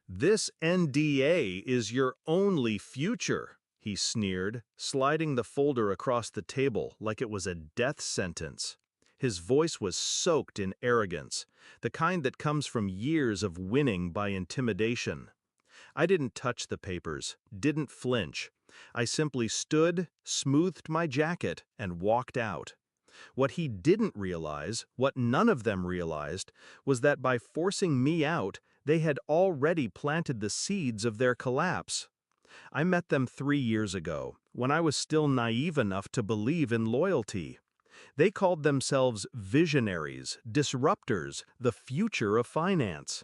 "This NDA is your only future," he sneered, sliding the folder across the table like it was a death sentence. His voice was soaked in arrogance, the kind that comes from years of winning by intimidation. I didn't touch the papers, didn't flinch. I simply stood, smoothed my jacket, and walked out. What he didn't realize, what none of them realized, was that by forcing me out, they had already planted the seeds of their collapse. I met them 3 years ago, when I was still naive enough to believe in loyalty. They called themselves visionaries, disruptors, the future of finance.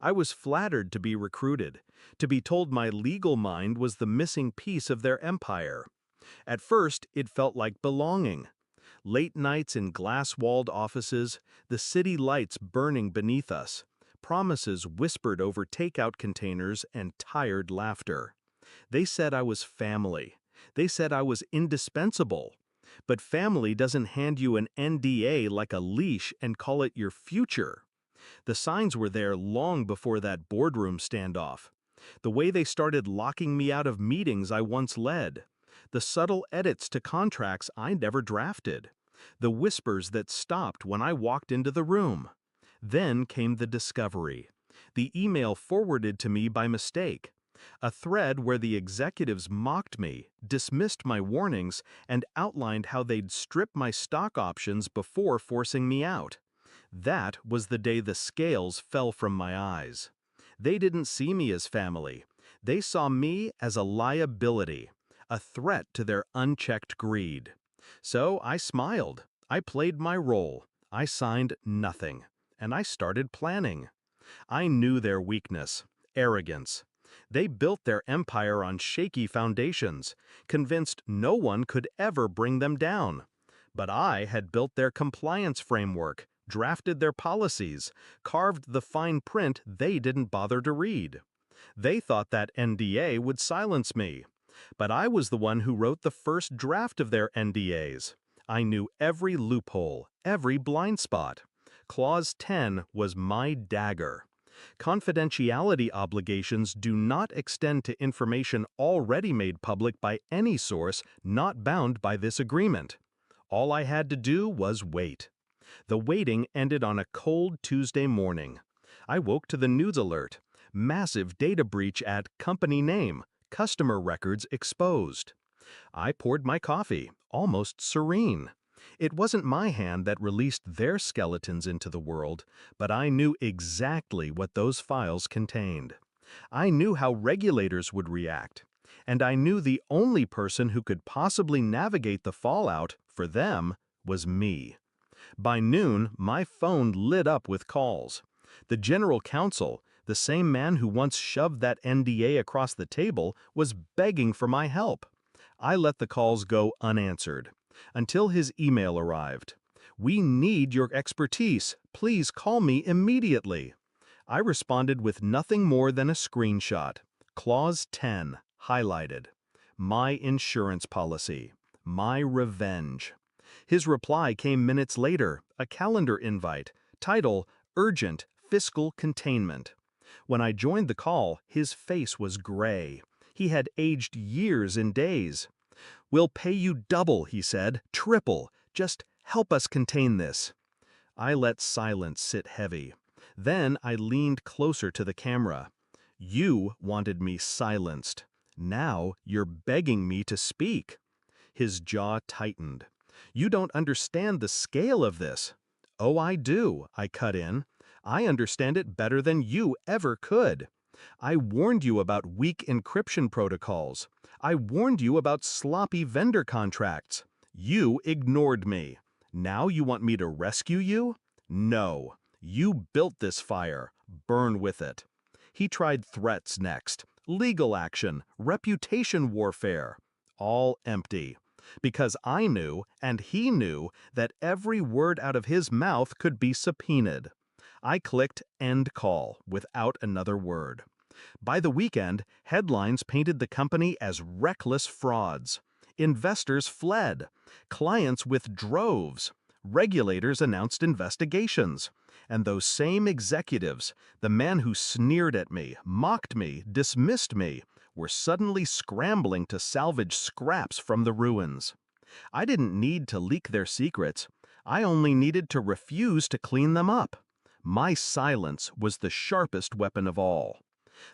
I was flattered to be recruited, to be told my legal mind was the missing piece of their empire. At first, it felt like belonging. Late nights in glass-walled offices, the city lights burning beneath us, promises whispered over takeout containers, and tired laughter. They said I was family. They said I was indispensable. But family doesn't hand you an NDA like a leash and call it your future. The signs were there long before that boardroom standoff. The way they started locking me out of meetings I once led. The subtle edits to contracts I never drafted. The whispers that stopped when I walked into the room. Then came the discovery. The email forwarded to me by mistake. A thread where the executives mocked me, dismissed my warnings, and outlined how they'd strip my stock options before forcing me out. That was the day the scales fell from my eyes. They didn't see me as family. They saw me as a liability, a threat to their unchecked greed. So I smiled. I played my role. I signed nothing. And I started planning. I knew their weakness, arrogance. They built their empire on shaky foundations, convinced no one could ever bring them down. But I had built their compliance framework, drafted their policies, carved the fine print they didn't bother to read. They thought that NDA would silence me. But I was the one who wrote the first draft of their NDAs. I knew every loophole, every blind spot. Clause 10 was my dagger. Confidentiality obligations do not extend to information already made public by any source not bound by this agreement. All I had to do was wait. The waiting ended on a cold Tuesday morning. I woke to the news alert. Massive data breach at company name, customer records exposed. I poured my coffee, almost serene. It wasn't my hand that released their skeletons into the world, but I knew exactly what those files contained. I knew how regulators would react, and I knew the only person who could possibly navigate the fallout, for them, was me. By noon, my phone lit up with calls. The general counsel, the same man who once shoved that NDA across the table, was begging for my help. I let the calls go unanswered, until his email arrived. "We need your expertise. Please call me immediately." I responded with nothing more than a screenshot. Clause 10, highlighted. My insurance policy. My revenge. His reply came minutes later, a calendar invite, title, Urgent Fiscal Containment. When I joined the call, his face was gray. He had aged years in days. "We'll pay you double," he said, "triple. Just help us contain this." I let silence sit heavy. Then I leaned closer to the camera. "You wanted me silenced. Now you're begging me to speak." His jaw tightened. "You don't understand the scale of this." "Oh, I do," I cut in. "I understand it better than you ever could. I warned you about weak encryption protocols. I warned you about sloppy vendor contracts. You ignored me. Now you want me to rescue you? No. You built this fire. Burn with it." He tried threats next, legal action, reputation warfare. All empty. Because I knew, and he knew, that every word out of his mouth could be subpoenaed. I clicked end call without another word. By the weekend, headlines painted the company as reckless frauds. Investors fled. Clients with droves. Regulators announced investigations. And those same executives, the man who sneered at me, mocked me, dismissed me, were suddenly scrambling to salvage scraps from the ruins. I didn't need to leak their secrets. I only needed to refuse to clean them up. My silence was the sharpest weapon of all.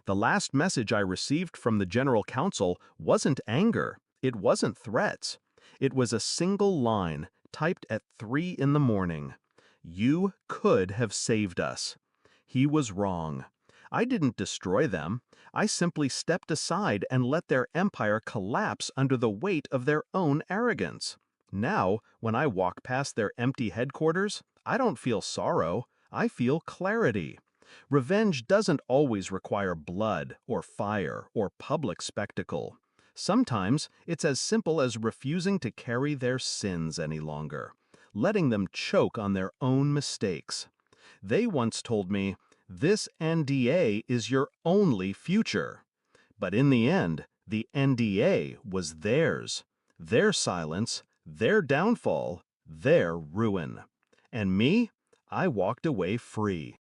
The last message I received from the General Counsel wasn't anger. It wasn't threats. It was a single line, typed at 3 in the morning. You could have saved us. He was wrong. I didn't destroy them. I simply stepped aside and let their empire collapse under the weight of their own arrogance. Now, when I walk past their empty headquarters, I don't feel sorrow. I feel clarity. Revenge doesn't always require blood or fire or public spectacle. Sometimes it's as simple as refusing to carry their sins any longer, letting them choke on their own mistakes. They once told me, "This NDA is your only future." But in the end, the NDA was theirs. Their silence, their downfall, their ruin. And me? I walked away free.